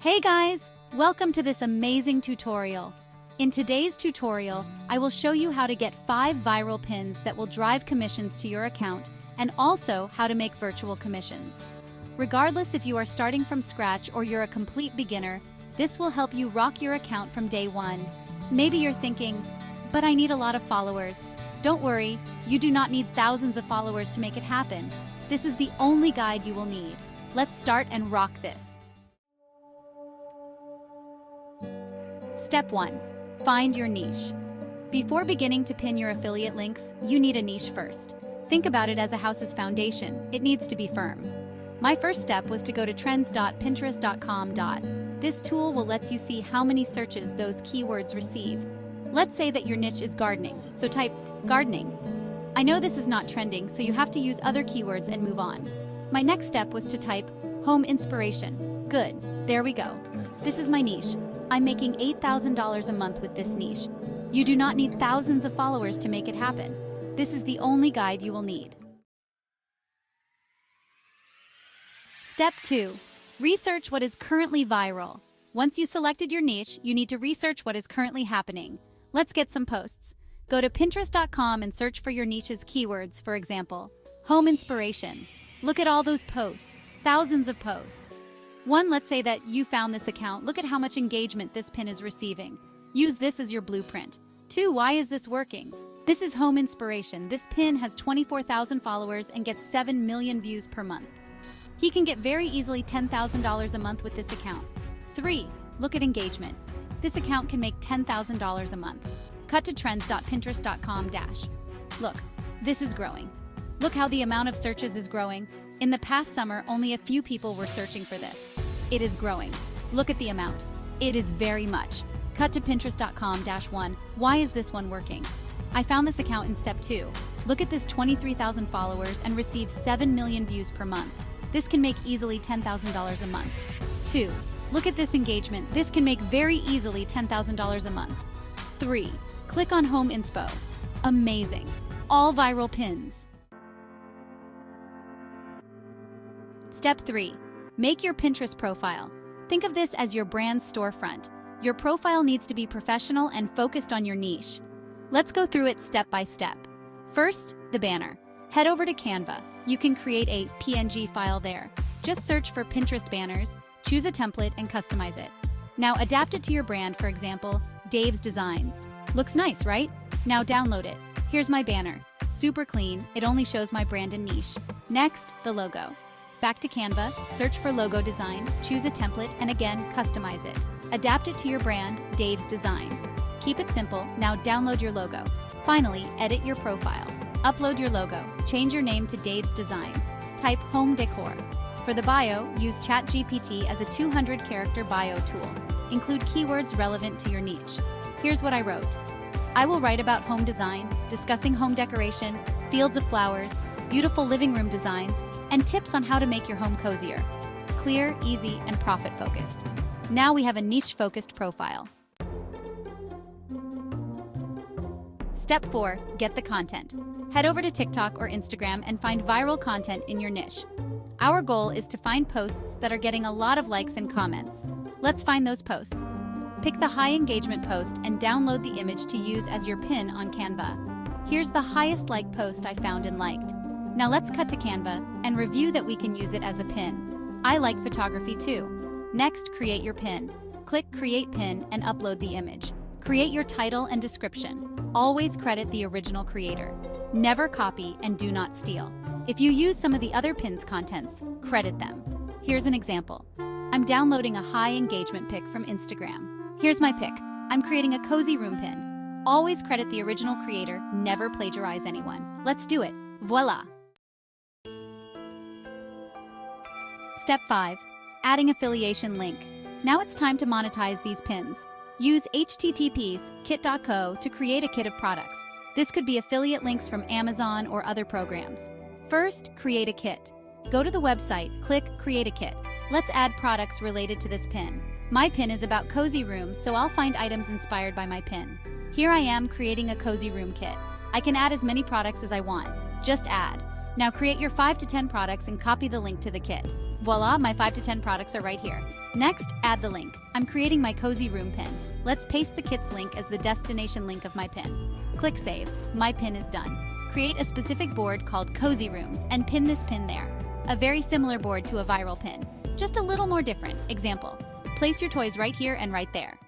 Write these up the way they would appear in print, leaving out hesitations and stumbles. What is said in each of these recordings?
Hey guys! Welcome to this amazing tutorial. In today's tutorial, I will show you how to get 5 viral pins that will drive commissions to your account and also how to make virtual commissions. Regardless if you are starting from scratch or you're a complete beginner, this will help you rock your account from day one. Maybe you're thinking, but I need a lot of followers. Don't worry, you do not need thousands of followers to make it happen. This is the only guide you will need. Let's start and rock this. Step 1. Find your niche. Before beginning to pin your affiliate links, you need a niche first. Think about it as a house's foundation. It needs to be firm. My first step was to go to trends.pinterest.com. This tool will let you see how many searches those keywords receive. Let's say that your niche is gardening, so type gardening. I know this is not trending, so you have to use other keywords and move on. My next step was to type home inspiration. Good, there we go. This is my niche. I'm making $8,000 a month with this niche. You do not need thousands of followers to make it happen. This is the only guide you will need. Step 2. Research what is currently viral. Once you selected your niche, you need to research what is currently happening. Let's get some posts. Go to Pinterest.com and search for your niche's keywords, for example, home inspiration. Look at all those posts, thousands of posts. 1, let's say that you found this account. Look at how much engagement this pin is receiving. Use this as your blueprint. 2, why is this working? This is home inspiration. This pin has 24,000 followers and gets 7 million views per month. He can get very easily $10,000 a month with this account. 3, look at engagement. This account can make $10,000 a month. Cut to trends.pinterest.com. Look, this is growing. Look how the amount of searches is growing. In the past summer, only a few people were searching for this. It is growing. Look at the amount. It is very much. Cut to Pinterest.com. 1. Why is this one working? I found this account in step 2. Look at this 23,000 followers and receives 7 million views per month. This can make easily $10,000 a month. 2. Look at this engagement. This can make very easily $10,000 a month. 3. Click on Home Inspo. Amazing. All viral pins. Step 3. Make your Pinterest profile. Think of this as your brand's storefront. Your profile needs to be professional and focused on your niche. Let's go through it step by step. First, the banner. Head over to Canva. You can create a PNG file there. Just search for Pinterest banners, choose a template, and customize it. Now adapt it to your brand, for example, Dave's Designs. Looks nice, right? Now download it. Here's my banner. Super clean, it only shows my brand and niche. Next, the logo. Back to Canva, search for logo design, choose a template, and again, customize it. Adapt it to your brand, Dave's Designs. Keep it simple, now download your logo. Finally, edit your profile. Upload your logo, change your name to Dave's Designs. Type Home Decor. For the bio, use ChatGPT as a 200-character bio tool. Include keywords relevant to your niche. Here's what I wrote. I will write about home design, discussing home decoration, fields of flowers, beautiful living room designs, and tips on how to make your home cozier. Clear, easy, and profit-focused. Now we have a niche-focused profile. Step 4. Get the content. Head over to TikTok or Instagram and find viral content in your niche. Our goal is to find posts that are getting a lot of likes and comments. Let's find those posts. Pick the high engagement post and download the image to use as your pin on Canva. Here's the highest like post I found and liked. Now let's cut to Canva and review that we can use it as a pin. I like photography too. Next, create your pin. Click Create Pin and upload the image. Create your title and description. Always credit the original creator. Never copy and do not steal. If you use some of the other pin's contents, credit them. Here's an example. I'm downloading a high engagement pic from Instagram. Here's my pic. I'm creating a cozy room pin. Always credit the original creator, never plagiarize anyone. Let's do it. Voila! Step 5. Adding affiliation link. Now it's time to monetize these pins. Use https kit.co to create a kit of products. This could be affiliate links from Amazon or other programs. First, create a kit. Go to the website, click Create a Kit. Let's add products related to this pin. My pin is about cozy rooms, so I'll find items inspired by my pin. Here I am creating a cozy room kit. I can add as many products as I want. Just add. Now create your 5 to 10 products and copy the link to the kit. Voila, my 5 to 10 products are right here. Next, add the link. I'm creating my Cozy Room pin. Let's paste the kit's link as the destination link of my pin. Click Save. My pin is done. Create a specific board called Cozy Rooms and pin this pin there. A very similar board to a viral pin, just a little more different. Example, place your toys right here and right there.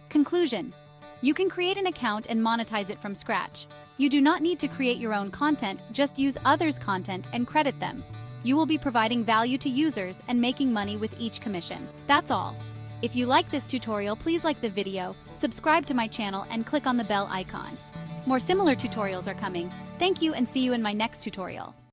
Conclusion. You can create an account and monetize it from scratch. You do not need to create your own content, just use others' content and credit them. You will be providing value to users and making money with each commission. That's all. If you like this tutorial, please like the video, subscribe to my channel, and click on the bell icon. More similar tutorials are coming. Thank you and see you in my next tutorial.